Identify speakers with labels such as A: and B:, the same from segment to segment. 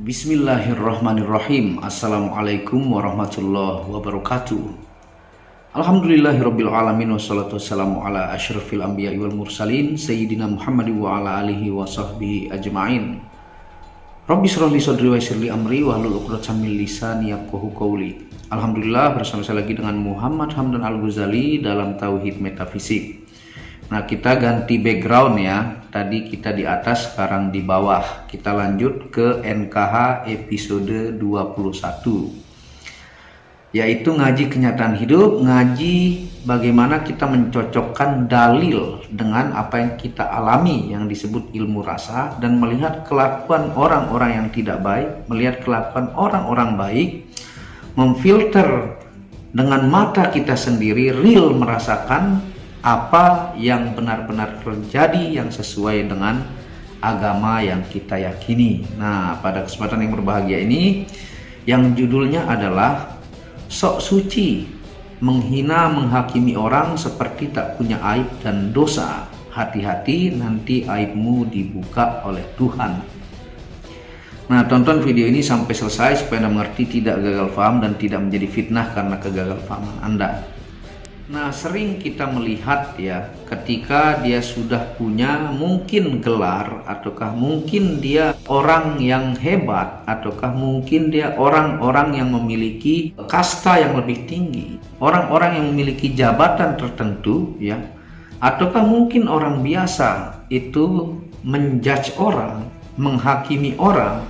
A: Bismillahirrahmanirrahim. Assalamualaikum warahmatullahi wabarakatuh. Alhamdulillahirabbil alamin wassalatu wassalamu ala asyrafil anbiya'i wal mursalin sayyidina Muhammad wa ala alihi wa sahbihi ajma'in. Rabbi shrah li sadri wa yassir li amri wahlul 'uqdatam min lisani yafqahu qawli. Alhamdulillah, bersama saya lagi dengan Muhammad Hamdan Al-Ghazali dalam Tauhid Metafisik. Nah, kita ganti background ya. Tadi kita di atas, sekarang di bawah. Kita lanjut ke NKH episode 21. Yaitu ngaji kenyataan hidup, ngaji bagaimana kita mencocokkan dalil dengan apa yang kita alami yang disebut ilmu rasa, dan melihat kelakuan orang-orang yang tidak baik, melihat kelakuan orang-orang baik, memfilter dengan mata kita sendiri, real merasakan apa yang benar-benar terjadi yang sesuai dengan agama yang kita yakini. Nah, pada kesempatan yang berbahagia ini, yang judulnya adalah sok suci, menghina menghakimi orang seperti tak punya aib dan dosa. Hati-hati, nanti aibmu dibuka oleh Tuhan. Nah, tonton video ini sampai selesai supaya Anda mengerti, tidak gagal paham dan tidak menjadi fitnah karena kegagalpahaman Anda. Nah, sering kita melihat ya, ketika dia sudah punya mungkin gelar, ataukah mungkin dia orang yang hebat, ataukah mungkin dia orang-orang yang memiliki kasta yang lebih tinggi, orang-orang yang memiliki jabatan tertentu ya, ataukah mungkin orang biasa itu menjudge orang, menghakimi orang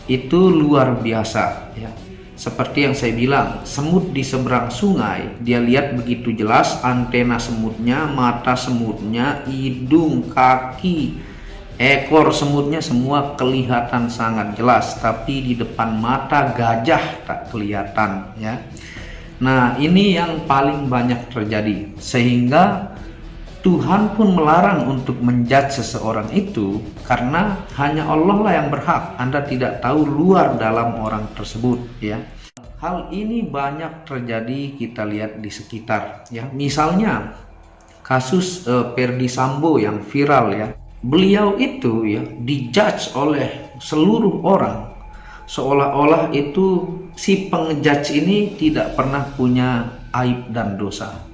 A: itu luar biasa ya. Seperti yang saya bilang, semut di seberang sungai, dia lihat begitu jelas antena semutnya, mata semutnya, hidung, kaki, ekor semutnya semua kelihatan sangat jelas, tapi di depan mata gajah tak kelihatan ya. Nah, ini yang paling banyak terjadi, sehingga Tuhan pun melarang untuk menjudge seseorang itu, karena hanya Allah lah yang berhak. Anda tidak tahu luar dalam orang tersebut ya. Hal ini banyak terjadi, kita lihat di sekitar ya. Misalnya kasus Ferdy Sambo yang viral ya. Beliau itu ya dijudge oleh seluruh orang, seolah-olah itu si pengejudge ini tidak pernah punya aib dan dosa.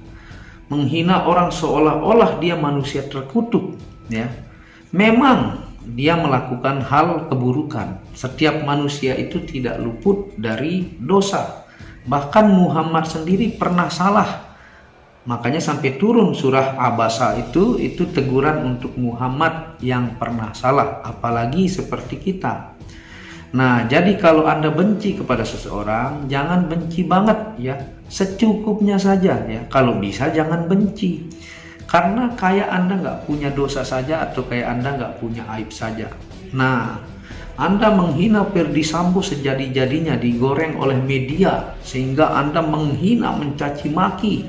A: Menghina orang seolah-olah dia manusia terkutuk ya. Memang dia melakukan hal keburukan. Setiap manusia itu tidak luput dari dosa. Bahkan Muhammad sendiri pernah salah. Makanya sampai turun surah Abasa itu teguran untuk Muhammad yang pernah salah, apalagi seperti kita. Nah, jadi kalau Anda benci kepada seseorang, jangan benci banget ya, secukupnya saja ya. Kalau bisa jangan benci, karena kayak Anda nggak punya dosa saja, atau kayak Anda nggak punya aib saja. Nah, Anda menghina Ferdy Sambo sejadi-jadinya, digoreng oleh media, sehingga Anda menghina, mencaci maki,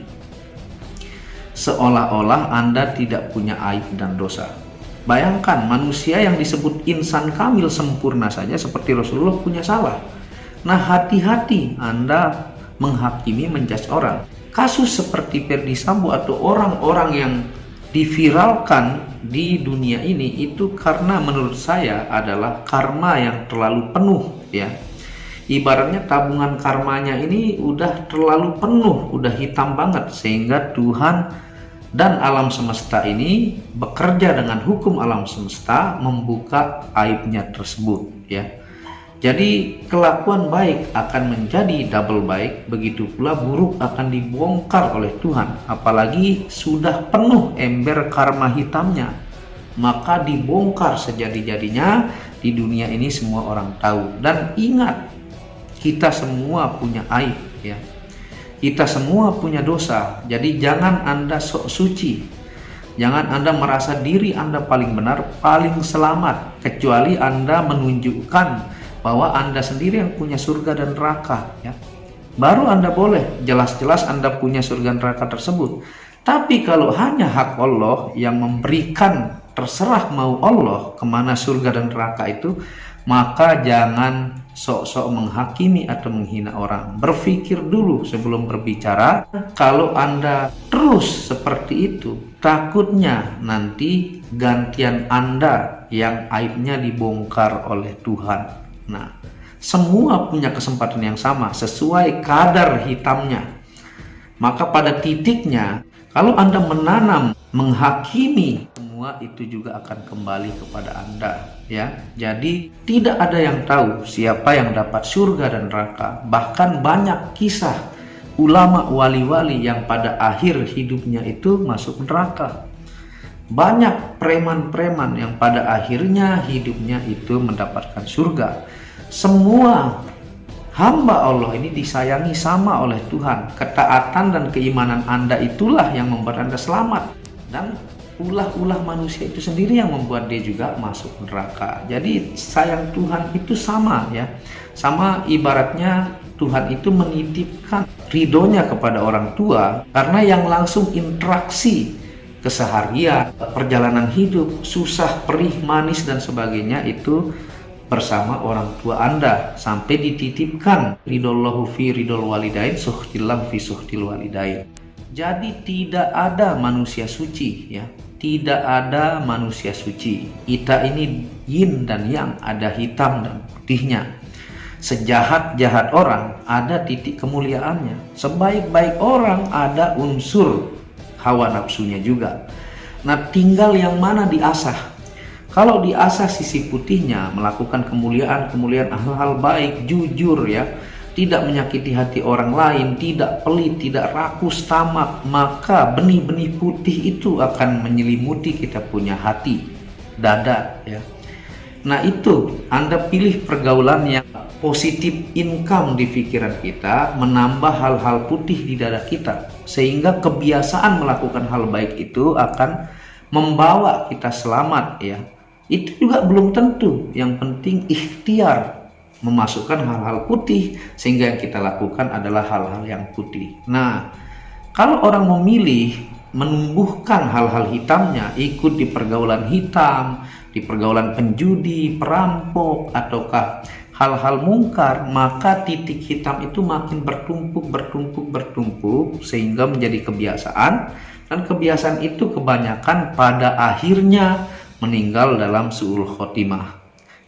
A: seolah-olah Anda tidak punya aib dan dosa. Bayangkan, manusia yang disebut insan kamil sempurna saja seperti Rasulullah punya salah. Nah, hati-hati Anda menghakimi, menjudge orang. Kasus seperti Ferdy Sambo atau orang-orang yang diviralkan di dunia ini itu karena menurut saya adalah karma yang terlalu penuh ya. Ibaratnya tabungan karmanya ini udah terlalu penuh, udah hitam banget, sehingga Tuhan dan alam semesta ini bekerja dengan hukum alam semesta membuka aibnya tersebut ya. Jadi kelakuan baik akan menjadi double baik, begitu pula buruk akan dibongkar oleh Tuhan. Apalagi sudah penuh ember karma hitamnya, maka dibongkar sejadi-jadinya. Di dunia ini semua orang tahu. Dan ingat, kita semua punya aib ya. Kita semua punya dosa. Jadi jangan Anda sok suci. Jangan Anda merasa diri Anda paling benar, paling selamat, kecuali Anda menunjukkan bahwa Anda sendiri yang punya surga dan neraka ya. Baru Anda boleh jelas-jelas Anda punya surga dan neraka tersebut. Tapi kalau hanya hak Allah yang memberikan, terserah mau Allah kemana surga dan neraka itu, maka jangan sok-sok menghakimi atau menghina orang. Berpikir dulu sebelum berbicara. Kalau Anda terus seperti itu, takutnya nanti gantian Anda yang aibnya dibongkar oleh Tuhan. Nah, semua punya kesempatan yang sama sesuai kadar hitamnya. Maka pada titiknya, kalau Anda menanam, menghakimi, semua itu juga akan kembali kepada Anda, ya. Jadi tidak ada yang tahu siapa yang dapat surga dan neraka. Bahkan banyak kisah ulama wali-wali yang pada akhir hidupnya itu masuk neraka. Banyak preman-preman yang pada akhirnya hidupnya itu mendapatkan surga. Semua hamba Allah ini disayangi sama oleh Tuhan. Ketaatan dan keimanan Anda itulah yang membuat Anda selamat. Dan ulah-ulah manusia itu sendiri yang membuat dia juga masuk neraka. Jadi sayang Tuhan itu sama, ya. Sama ibaratnya Tuhan itu menitipkan ridhonya kepada orang tua, karena yang langsung interaksi keseharian, perjalanan hidup, susah, perih, manis dan sebagainya itu bersama orang tua Anda, sampai dititipkan ridollahu fi ridol walidain suhtillam fi suhtil walidain. Jadi tidak ada manusia suci, ya. Tidak ada manusia suci. Kita ini yin dan yang, ada hitam dan putihnya. Sejahat-jahat orang ada titik kemuliaannya. Sebaik-baik orang ada unsur hawa nafsunya juga. Nah, tinggal yang mana diasah. Kalau diasah sisi putihnya, melakukan kemuliaan hal-hal baik, jujur, ya, tidak menyakiti hati orang lain, tidak pelit, tidak rakus, tamak, maka benih-benih putih itu akan menyelimuti kita punya hati, dada, ya. Nah, itu Anda pilih pergaulan yang positif income di pikiran kita, menambah hal-hal putih di dada kita, sehingga kebiasaan melakukan hal baik itu akan membawa kita selamat, ya. Itu juga belum tentu. Yang penting ikhtiar memasukkan hal-hal putih, sehingga yang kita lakukan adalah hal-hal yang putih. Nah, kalau orang memilih menumbuhkan hal-hal hitamnya, ikut di pergaulan hitam, di pergaulan penjudi, perampok, ataukah hal-hal mungkar, maka titik hitam itu makin bertumpuk, sehingga menjadi kebiasaan, dan kebiasaan itu kebanyakan pada akhirnya meninggal dalam su'ul khotimah.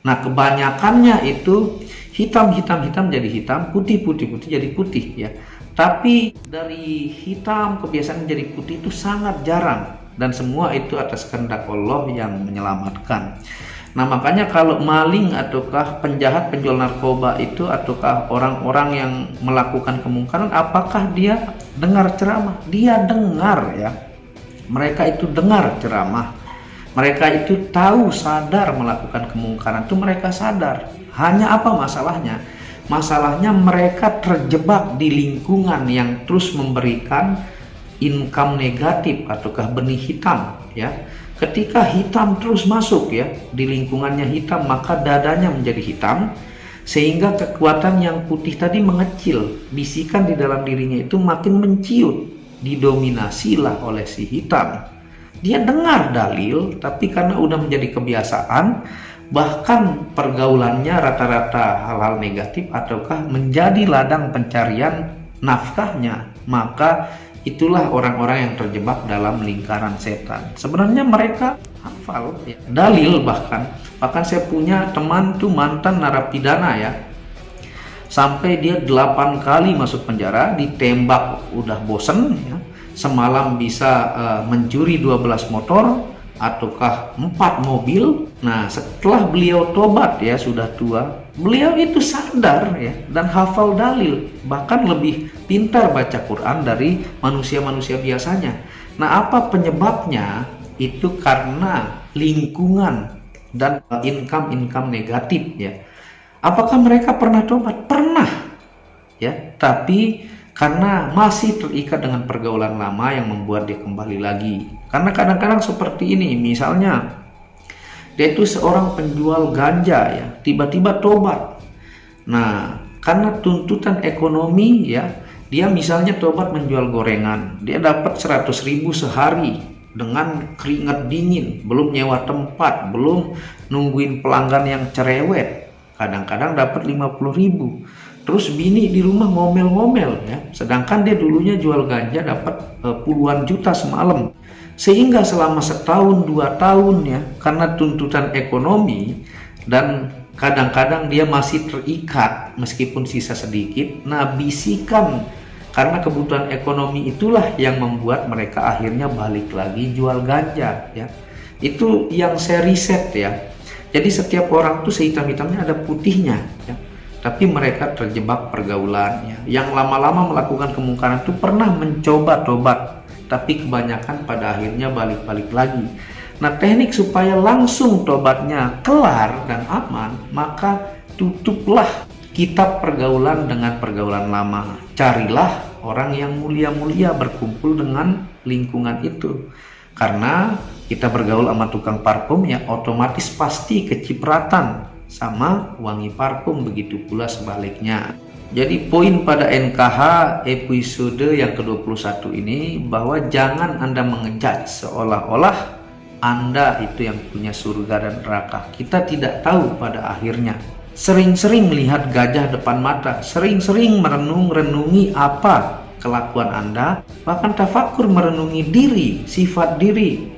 A: Nah, kebanyakannya itu hitam jadi hitam, putih jadi putih, ya. Tapi dari hitam kebiasaan jadi putih itu sangat jarang, dan semua itu atas kehendak Allah yang menyelamatkan. Nah, makanya kalau maling ataukah penjahat, penjual narkoba itu, ataukah orang-orang yang melakukan kemungkaran, apakah dia dengar ceramah? Dia dengar, ya. Mereka itu dengar ceramah. Mereka itu tahu, sadar melakukan kemungkaran itu, mereka sadar. Hanya apa masalahnya? Masalahnya mereka terjebak di lingkungan yang terus memberikan income negatif ataukah benih hitam, ya. Ketika hitam terus masuk, ya, di lingkungannya hitam, maka dadanya menjadi hitam, sehingga kekuatan yang putih tadi mengecil. Bisikan di dalam dirinya itu makin menciut, didominasilah oleh si hitam. Dia dengar dalil, tapi karena udah menjadi kebiasaan, bahkan pergaulannya rata-rata hal-hal negatif ataukah menjadi ladang pencarian nafkahnya, maka itulah orang-orang yang terjebak dalam lingkaran setan. Sebenarnya mereka hafal, ya, dalil, bahkan saya punya teman tuh mantan narapidana, ya, sampai dia 8 kali masuk penjara, ditembak udah bosen, ya. Semalam bisa mencuri 12 motor ataukah 4 mobil. Nah, setelah beliau tobat, ya, sudah tua, beliau itu sadar, ya, dan hafal dalil, bahkan lebih pintar baca Quran dari manusia-manusia biasanya. Nah, apa penyebabnya? Itu karena lingkungan dan income negatif, ya. Apakah mereka pernah tobat? Pernah, ya, tapi karena masih terikat dengan pergaulan lama yang membuat dia kembali lagi. Karena kadang-kadang seperti ini, misalnya dia itu seorang penjual ganja, ya, tiba-tiba tobat. Nah, karena tuntutan ekonomi, ya, dia misalnya tobat menjual gorengan, dia dapat 100.000 sehari dengan keringat dingin, belum nyewa tempat, belum nungguin pelanggan yang cerewet, kadang-kadang dapat 50.000. Terus bini di rumah ngomel-ngomel, ya, sedangkan dia dulunya jual ganja dapat puluhan juta semalam. Sehingga selama 1-2 tahun, ya, karena tuntutan ekonomi dan kadang-kadang dia masih terikat meskipun sisa sedikit. Nah, bisikan karena kebutuhan ekonomi itulah yang membuat mereka akhirnya balik lagi jual ganja ya. Itu yang saya riset ya. Jadi setiap orang tuh sehitam-hitamnya ada putihnya ya. Tapi mereka terjebak pergaulan ya. Yang lama-lama melakukan kemungkaran itu pernah mencoba tobat, tapi kebanyakan pada akhirnya balik-balik lagi. Nah, teknik supaya langsung tobatnya kelar dan aman, maka tutuplah kitab pergaulan dengan pergaulan lama. Carilah orang yang mulia-mulia, berkumpul dengan lingkungan itu. Karena kita bergaul sama tukang parfum ya, otomatis pasti kecipratan sama wangi parfum, begitu pula sebaliknya. Jadi poin pada NKH episode yang ke-21 ini bahwa jangan Anda mengejudge seolah-olah Anda itu yang punya surga dan neraka. Kita tidak tahu pada akhirnya. Sering-sering melihat gajah depan mata, sering-sering merenung-renungi apa kelakuan Anda, bahkan tafakur merenungi diri, sifat diri,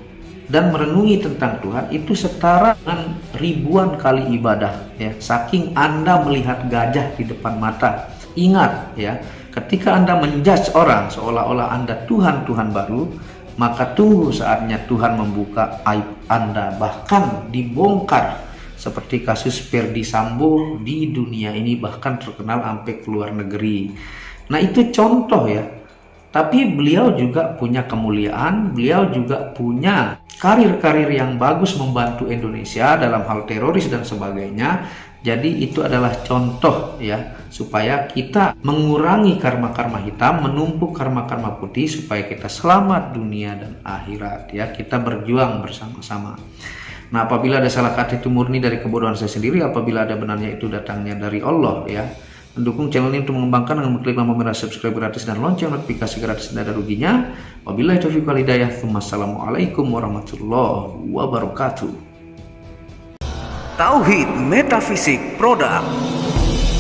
A: dan merenungi tentang Tuhan itu setara dengan ribuan kali ibadah ya. Saking Anda melihat gajah di depan mata. Ingat ya, ketika Anda menjudge orang seolah-olah Anda Tuhan baru, maka tunggu saatnya Tuhan membuka aib Anda, bahkan dibongkar seperti kasus Ferdy Sambo di dunia ini, bahkan terkenal sampai ke luar negeri. Nah, itu contoh ya. Tapi beliau juga punya kemuliaan, beliau juga punya karir-karir yang bagus membantu Indonesia dalam hal teroris dan sebagainya. Jadi itu adalah contoh ya, supaya kita mengurangi karma-karma hitam, menumpuk karma-karma putih, supaya kita selamat dunia dan akhirat ya. Kita berjuang bersama-sama. Nah, apabila ada salah kata itu murni dari kebodohan saya sendiri, apabila ada benarnya itu datangnya dari Allah ya. Mendukung channel ini untuk mengembangkan dengan mengklik tombol merah subscribe gratis dan lonceng notifikasi gratis, tidak ada ruginya. Wabillahi taufiq wal hidayah. Wassalamualaikum warahmatullahi wabarakatuh.
B: Tauhid Metafisik Produk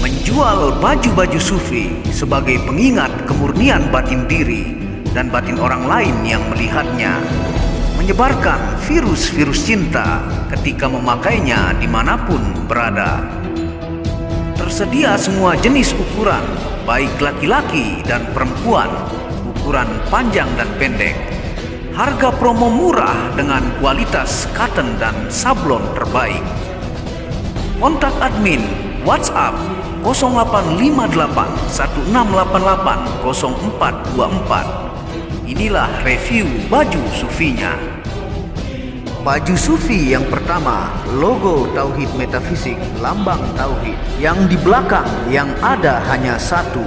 B: menjual baju-baju sufi sebagai pengingat kemurnian batin diri dan batin orang lain yang melihatnya, menyebarkan virus-virus cinta ketika memakainya dimanapun berada. Tersedia semua jenis ukuran, baik laki-laki dan perempuan, ukuran panjang dan pendek. Harga promo murah dengan kualitas cotton dan sablon terbaik. Kontak admin WhatsApp 0858 1688 0424. Inilah review baju sufinya. Baju sufi yang pertama, logo Tauhid Metafisik, lambang Tauhid. Yang di belakang yang ada hanya satu.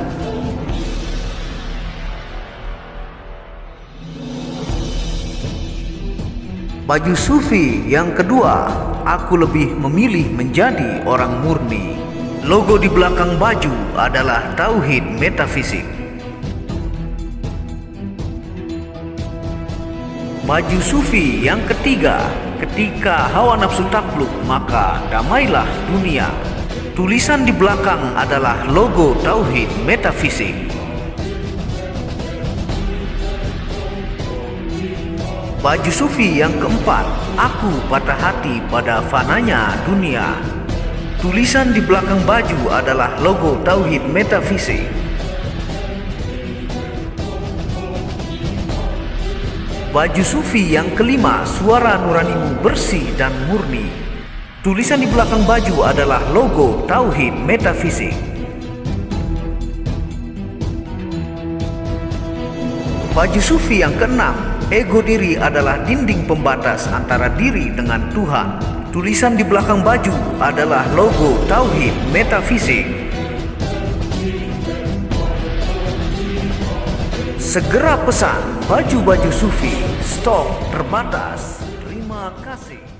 B: Baju sufi yang kedua, aku lebih memilih menjadi orang murni. Logo di belakang baju adalah Tauhid Metafisik. Baju sufi yang ketiga, ketika hawa nafsu takluk maka damailah dunia. Tulisan di belakang adalah logo Tauhid Metafisik. Baju sufi yang keempat, aku patah hati pada fananya dunia. Tulisan di belakang baju adalah logo Tauhid Metafisik. Baju sufi yang kelima, suara nuranimu bersih dan murni. Tulisan di belakang baju adalah logo Tauhid Metafisik. Baju sufi yang keenam, ego diri adalah dinding pembatas antara diri dengan Tuhan. Tulisan di belakang baju adalah logo Tauhid Metafisik. Segera pesan baju-baju sufi, stok terbatas. Terima kasih.